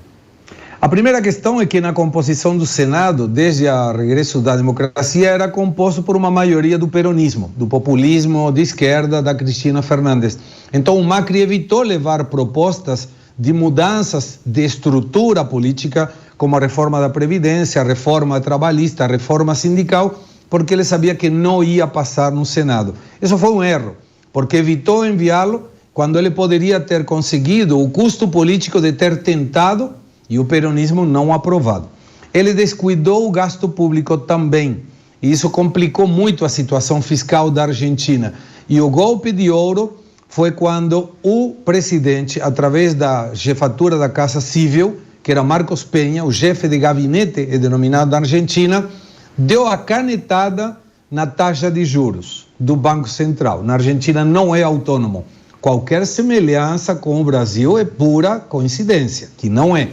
A primeira questão é que na composição do Senado, desde o regresso da democracia, era composto por uma maioria do peronismo, do populismo de esquerda da Cristina Fernández. Então o Macri evitou levar propostas de mudanças de estrutura política, como a reforma da Previdência, a reforma trabalhista, a reforma sindical, porque ele sabia que não ia passar no Senado. Isso foi um erro, porque evitou enviá-lo quando ele poderia ter conseguido o custo político de ter tentado e o peronismo não aprovado. Ele descuidou o gasto público também, e isso complicou muito a situação fiscal da Argentina. E o golpe de ouro foi quando o presidente, através da jefatura da Casa Civil, que era Marcos Peña, o chefe de gabinete, é denominado da Argentina, deu a canetada na taxa de juros do Banco Central. Na Argentina não é autônomo. Qualquer semelhança com o Brasil é pura coincidência, que não é.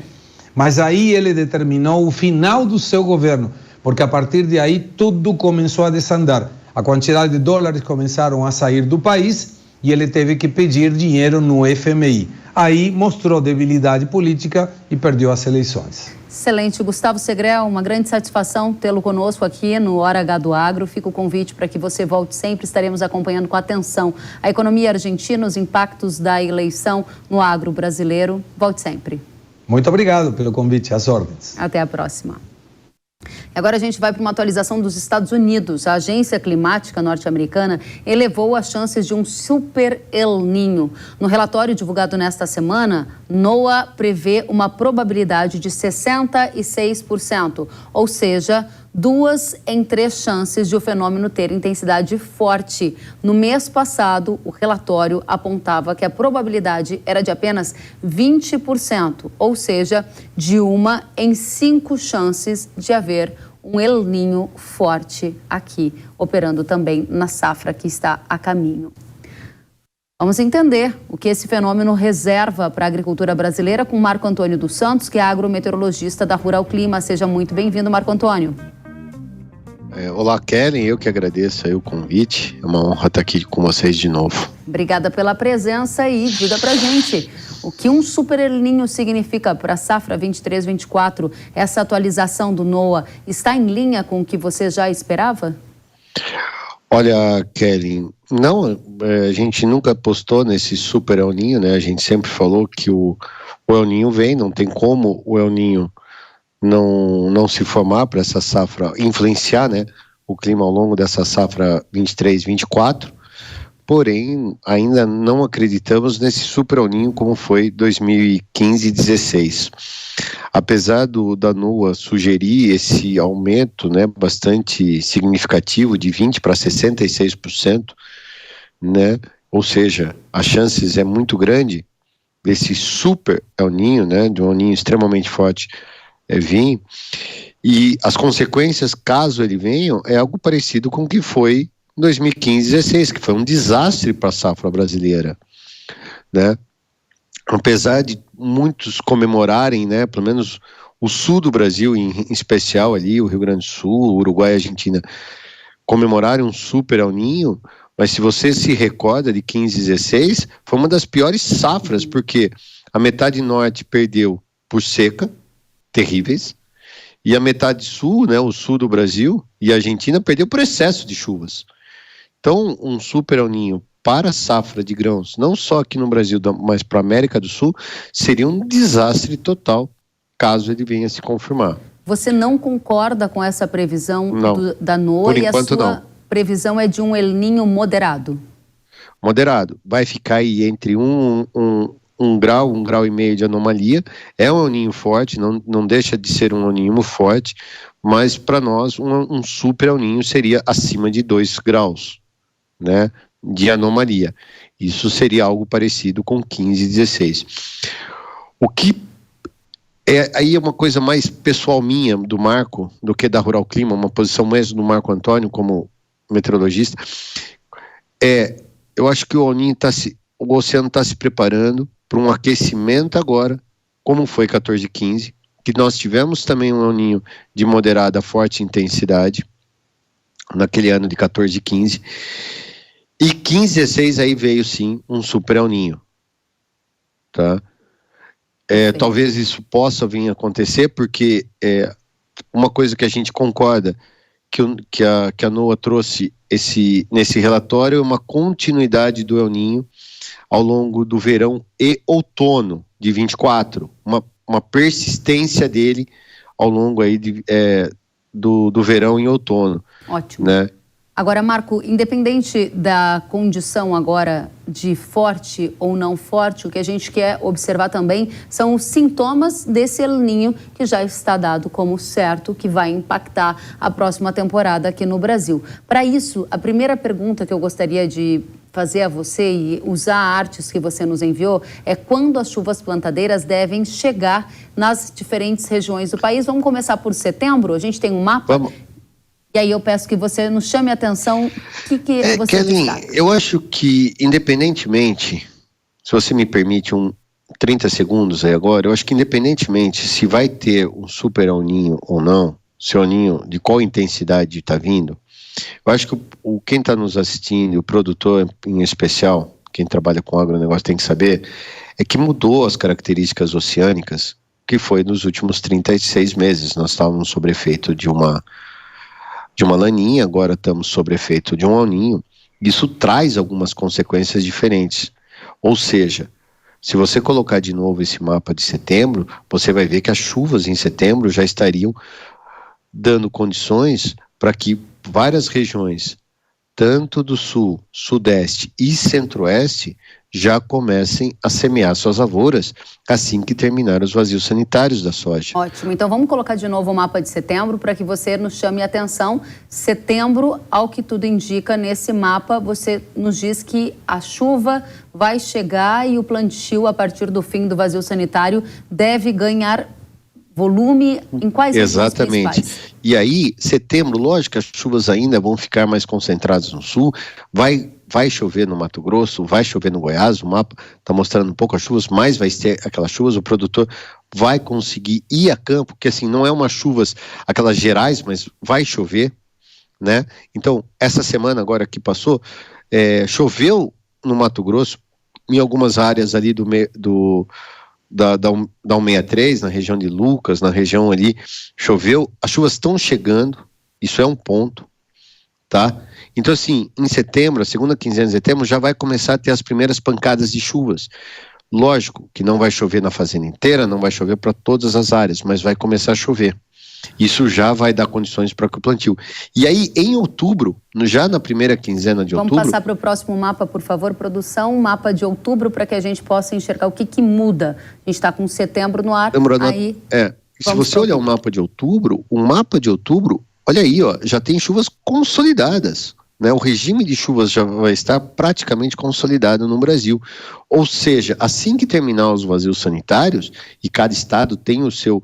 Mas aí ele determinou o final do seu governo, porque a partir de aí tudo começou a desandar. A quantidade de dólares começaram a sair do país e ele teve que pedir dinheiro no FMI. Aí mostrou debilidade política e perdeu as eleições. Excelente. Gustavo Segrel, uma grande satisfação tê-lo conosco aqui no Hora H do Agro. Fica o convite para que você volte sempre. Estaremos acompanhando com atenção a economia argentina, os impactos da eleição no agro brasileiro. Volte sempre. Muito obrigado pelo convite. Às ordens. Até a próxima. Agora a gente vai para uma atualização dos Estados Unidos. A Agência Climática norte-americana elevou as chances de um super El Niño. No relatório divulgado nesta semana, NOAA prevê uma probabilidade de 66%, ou seja, 2 em 3 chances de o fenômeno ter intensidade forte. No mês passado, o relatório apontava que a probabilidade era de apenas 20%, ou seja, de 1 em 5 chances de haver um El Niño forte aqui, operando também na safra que está a caminho. Vamos entender o que esse fenômeno reserva para a agricultura brasileira com Marco Antônio dos Santos, que é agrometeorologista da Rural Clima. Seja muito bem-vindo, Marco Antônio. Olá, Kellen, eu que agradeço aí o convite, é uma honra estar aqui com vocês de novo. Obrigada pela presença e diga pra gente o que um super El Niño significa para a safra 23-24. Essa atualização do NOAA está em linha com o que você já esperava? Olha, Kellen, não, a gente nunca apostou nesse super El Niño, né? A gente sempre falou que o El Niño vem, não tem como o El Niño não se formar para essa safra, influenciar, né, o clima ao longo dessa safra 23-24, porém ainda não acreditamos nesse super El Niño como foi 2015-16. Apesar da NOAA sugerir esse aumento, né, bastante significativo de 20% para 66%, né, ou seja, as chances é muito grande desse super El Niño, né, de um El Niño extremamente forte vir, e as consequências, caso ele venha, é algo parecido com o que foi em 2015-16, que foi um desastre para a safra brasileira, né? Apesar de muitos comemorarem, né, pelo menos o sul do Brasil, em especial ali, o Rio Grande do Sul, Uruguai e Argentina, comemorarem um super El Niño, mas se você se recorda de 15-16, foi uma das piores safras, porque a metade norte perdeu por seca, terríveis, e a metade sul, né, o sul do Brasil e a Argentina perdeu por excesso de chuvas. Então, um super El Niño para a safra de grãos, não só aqui no Brasil, mas para a América do Sul, seria um desastre total, caso ele venha se confirmar. Você não concorda com essa previsão da NOAA? Por enquanto, e a sua previsão é de um El Niño moderado? Moderado. Vai ficar aí entre um grau e meio de anomalia. É um El Niño forte, não deixa de ser um El Niño forte, mas para nós um super El Niño seria acima de 2 graus, né, de anomalia. Isso seria algo parecido com 15 e 16. O que Aí é uma coisa mais pessoal minha, do Marco, do que da Rural Clima, uma posição mesmo do Marco Antônio como meteorologista. Eu acho que o oceano está se preparando para um aquecimento agora, como foi 14 e 15, que nós tivemos também um El Niño de moderada a forte intensidade, naquele ano de 14 e 15, e 15 e 16 aí veio sim um super El Niño, tá? Talvez isso possa vir a acontecer, porque uma coisa que a gente concorda, que a NOAA trouxe nesse relatório, é uma continuidade do El Niño ao longo do verão e outono de 24, uma persistência dele ao longo aí do verão e outono. Ótimo. Né? Agora, Marco, independente da condição agora de forte ou não forte, o que a gente quer observar também são os sintomas desse El Niño que já está dado como certo, que vai impactar a próxima temporada aqui no Brasil. Para isso, a primeira pergunta que eu gostaria de fazer a você e usar artes que você nos enviou é quando as chuvas plantadeiras devem chegar nas diferentes regiões do país. Vamos começar por setembro? A gente tem um mapa... Vamos. E aí eu peço que você nos chame a atenção. O que você Kelly, destaca? eu acho que, independentemente, se você me permite 30 segundos aí agora, eu acho que independentemente se vai ter um super El Niño ou não, se o El Niño, de qual intensidade está vindo, eu acho que quem está nos assistindo, o produtor em especial, quem trabalha com agronegócio tem que saber, é que mudou as características oceânicas, que foi nos últimos 36 meses. Nós estávamos sob efeito de uma laninha, agora estamos sob efeito de um El Niño. Isso traz algumas consequências diferentes. Ou seja, se você colocar de novo esse mapa de setembro, você vai ver que as chuvas em setembro já estariam dando condições para que várias regiões, tanto do sul, sudeste e centro-oeste, já comecem a semear suas lavouras assim que terminar os vazios sanitários da soja. Ótimo, então vamos colocar de novo o mapa de setembro para que você nos chame a atenção. Setembro, ao que tudo indica, nesse mapa você nos diz que a chuva vai chegar e o plantio, a partir do fim do vazio sanitário, deve ganhar volume em quais regiões principais? Exatamente. E aí, setembro, lógico, as chuvas ainda vão ficar mais concentradas no sul, vai chover no Mato Grosso, vai chover no Goiás, o mapa está mostrando um pouco as chuvas, mas vai ter aquelas chuvas, o produtor vai conseguir ir a campo, porque assim, não é umas chuvas, aquelas gerais, mas vai chover, né? Então, essa semana agora que passou, choveu no Mato Grosso, em algumas áreas ali da 163, na região de Lucas, na região ali, choveu, as chuvas estão chegando, isso é um ponto, tá? Então assim, em setembro, a segunda quinzena de setembro, já vai começar a ter as primeiras pancadas de chuvas. Lógico que não vai chover na fazenda inteira, não vai chover para todas as áreas, mas vai começar a chover. Isso já vai dar condições para o plantio. E aí, em outubro, já na primeira quinzena de outubro... Vamos passar para o próximo mapa, por favor, produção, mapa de outubro, para que a gente possa enxergar o que muda. A gente está com setembro no ar, aí... Se você olhar o mapa de outubro, olha aí, ó, já tem chuvas consolidadas, né? O regime de chuvas já vai estar praticamente consolidado no Brasil. Ou seja, assim que terminar os vazios sanitários, e cada estado tem o seu,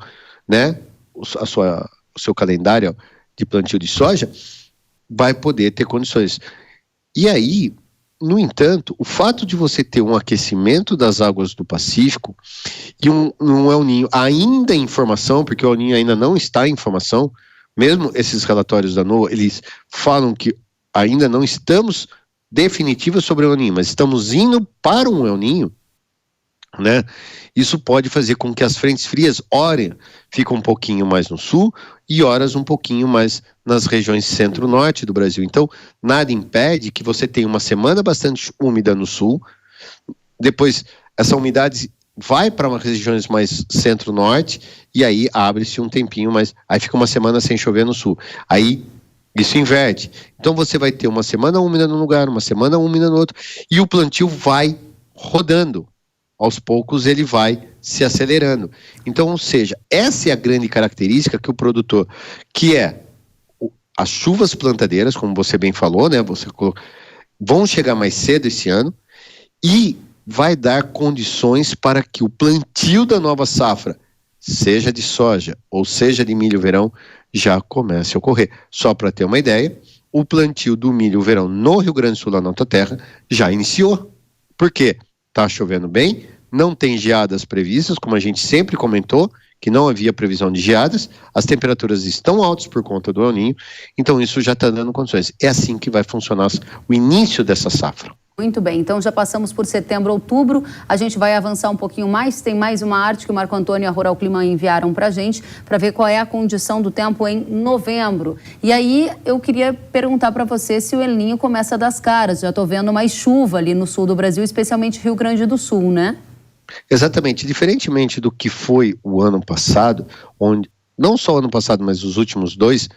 né, o seu calendário de plantio de soja, vai poder ter condições. E aí, no entanto, o fato de você ter um aquecimento das águas do Pacífico e um El Niño ainda em formação, porque o El Niño ainda não está em formação, mesmo esses relatórios da NOAA, eles falam que ainda não estamos definitivos sobre o El Niño, mas estamos indo para um El Niño, né? Isso pode fazer com que as frentes frias, ora, fiquem um pouquinho mais no sul e horas um pouquinho mais nas regiões centro-norte do Brasil. Então, nada impede que você tenha uma semana bastante úmida no sul, depois essa umidade vai para umas regiões mais centro-norte e aí abre-se um tempinho, mas aí fica uma semana sem chover no sul. Aí isso inverte. Então você vai ter uma semana úmida num lugar, uma semana úmida no outro, e o plantio vai rodando. Aos poucos ele vai se acelerando. Então, ou seja, essa é a grande característica que o produtor, que é as chuvas plantadeiras, como você bem falou, né? Vão chegar mais cedo esse ano e vai dar condições para que o plantio da nova safra seja de soja ou seja de milho verão, já comece a ocorrer. Só para ter uma ideia, o plantio do milho verão no Rio Grande do Sul, na nossa terra, já iniciou. Por quê? Está chovendo bem, não tem geadas previstas, como a gente sempre comentou, que não havia previsão de geadas, as temperaturas estão altas por conta do El Niño, então isso já está dando condições. É assim que vai funcionar o início dessa safra. Muito bem, então já passamos por setembro, outubro, a gente vai avançar um pouquinho mais, tem mais uma arte que o Marco Antônio e a Rural Clima enviaram para a gente, para ver qual é a condição do tempo em novembro. E aí eu queria perguntar para você se o El Niño começa a dar as caras, já estou vendo mais chuva ali no sul do Brasil, especialmente Rio Grande do Sul, né? Exatamente, diferentemente do que foi o ano passado, onde, não só o ano passado, mas os últimos dois,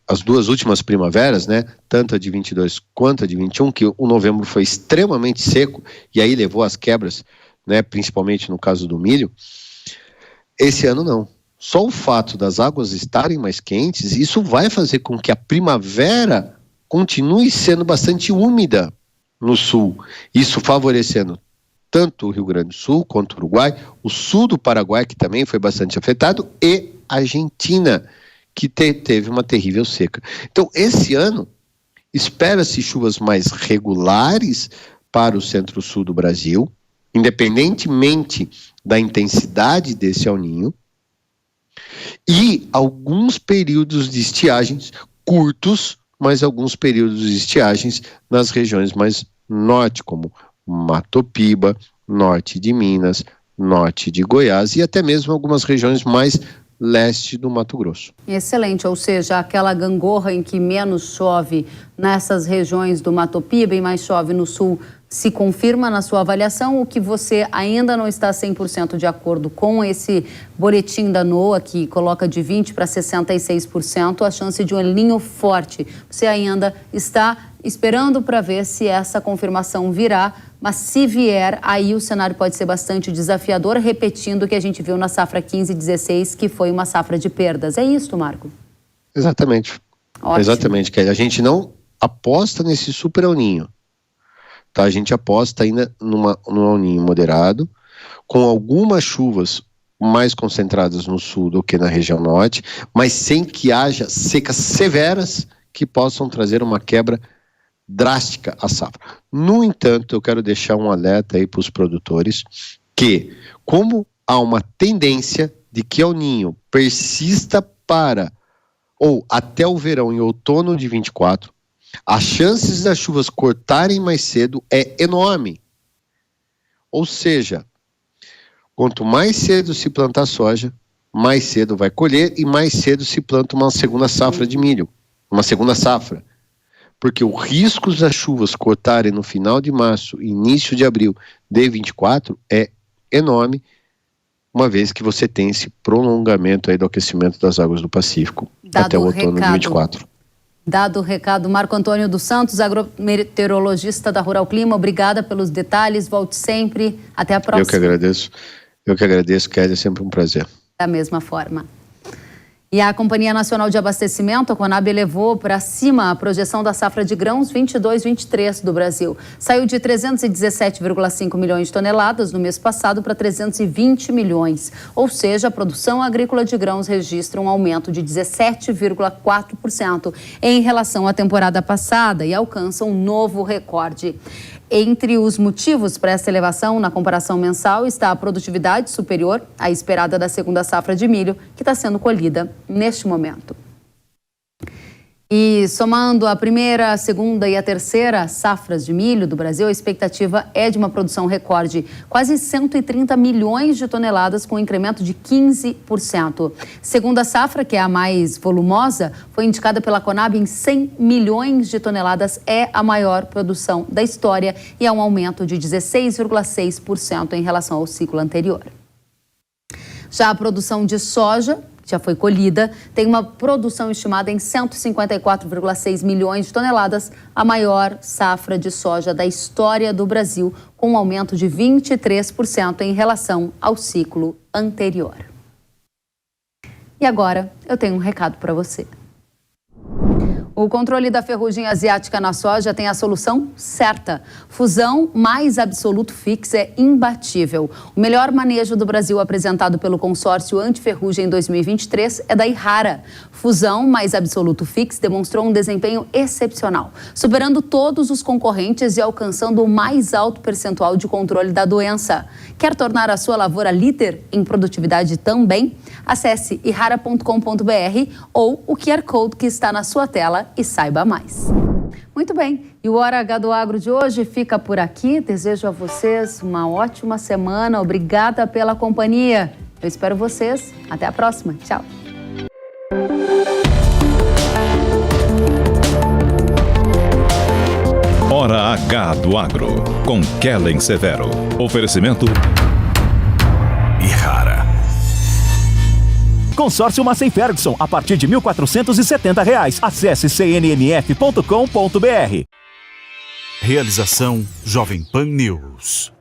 as duas últimas primaveras, né, tanto a de 22 quanto a de 21, que o novembro foi extremamente seco e aí levou às quebras, né, principalmente no caso do milho. Esse ano não. Só o fato das águas estarem mais quentes, isso vai fazer com que a primavera continue sendo bastante úmida no sul, isso favorecendo tanto o Rio Grande do Sul quanto o Uruguai, o sul do Paraguai, que também foi bastante afetado, e a Argentina, que teve uma terrível seca. Então, esse ano, espera-se chuvas mais regulares para o centro-sul do Brasil, independentemente da intensidade desse El Niño, e alguns períodos de estiagens curtos, mas alguns períodos de estiagens nas regiões mais norte, como Mato Piba, norte de Minas, norte de Goiás e até mesmo algumas regiões mais leste do Mato Grosso. Excelente, ou seja, aquela gangorra em que menos chove nessas regiões do Mato Piba e mais chove no sul, se confirma na sua avaliação, o que você ainda não está 100% de acordo com esse boletim da NOAA, que coloca de 20% para 66% a chance de um El Niño forte. Você ainda está esperando para ver se essa confirmação virá, mas se vier, aí o cenário pode ser bastante desafiador, repetindo o que a gente viu na safra 15-16, que foi uma safra de perdas. É isso, Marco? Exatamente. Ótimo. Exatamente, Kelly. A gente não aposta nesse super El Niño. Tá? A gente aposta ainda num El Niño moderado, com algumas chuvas mais concentradas no sul do que na região norte, mas sem que haja secas severas que possam trazer uma quebra drástica à safra. No entanto, eu quero deixar um alerta aí para os produtores que, como há uma tendência de que El Niño persista para ou até o verão e outono de 24, as chances das chuvas cortarem mais cedo é enorme. Ou seja, quanto mais cedo se plantar soja, mais cedo vai colher e mais cedo se planta uma segunda safra de milho, uma segunda safra. Porque o risco das chuvas cortarem no final de março, início de abril de 24 é enorme, uma vez que você tem esse prolongamento aí do aquecimento das águas do Pacífico até o outono de 24. Dado o recado, Marco Antônio dos Santos, agrometeorologista da Rural Clima, obrigada pelos detalhes, volte sempre, até a próxima. Eu que agradeço, Kelly, é sempre um prazer. Da mesma forma. E a Companhia Nacional de Abastecimento, a Conab, elevou para cima a projeção da safra de grãos 22-23 do Brasil. Saiu de 317,5 milhões de toneladas no mês passado para 320 milhões. Ou seja, a produção agrícola de grãos registra um aumento de 17,4% em relação à temporada passada e alcança um novo recorde. Entre os motivos para essa elevação na comparação mensal está a produtividade superior à esperada da segunda safra de milho, que está sendo colhida neste momento. E somando a primeira, a segunda e a terceira safras de milho do Brasil, a expectativa é de uma produção recorde, quase 130 milhões de toneladas, com um incremento de 15%. Segunda safra, que é a mais volumosa, foi indicada pela Conab em 100 milhões de toneladas, é a maior produção da história e é um aumento de 16,6% em relação ao ciclo anterior. Já a produção de soja, já foi colhida, tem uma produção estimada em 154,6 milhões de toneladas, a maior safra de soja da história do Brasil, com um aumento de 23% em relação ao ciclo anterior. E agora, eu tenho um recado para você. O controle da ferrugem asiática na soja tem a solução certa. Fusão mais Absoluto Fix é imbatível. O melhor manejo do Brasil apresentado pelo consórcio anti-ferrugem em 2023 é da Ihara. Fusão mais Absoluto Fix demonstrou um desempenho excepcional, superando todos os concorrentes e alcançando o mais alto percentual de controle da doença. Quer tornar a sua lavoura líder em produtividade também? Acesse ihara.com.br ou o QR Code que está na sua tela e saiba mais. Muito bem, e o Hora H do Agro de hoje fica por aqui. Desejo a vocês uma ótima semana. Obrigada pela companhia. Eu espero vocês. Até a próxima. Tchau. Hora H do Agro, com Kellen Severo. Oferecimento Ihara. Consórcio Massey Ferguson, a partir de R$ 1.470. Acesse cnmf.com.br. Realização Jovem Pan News.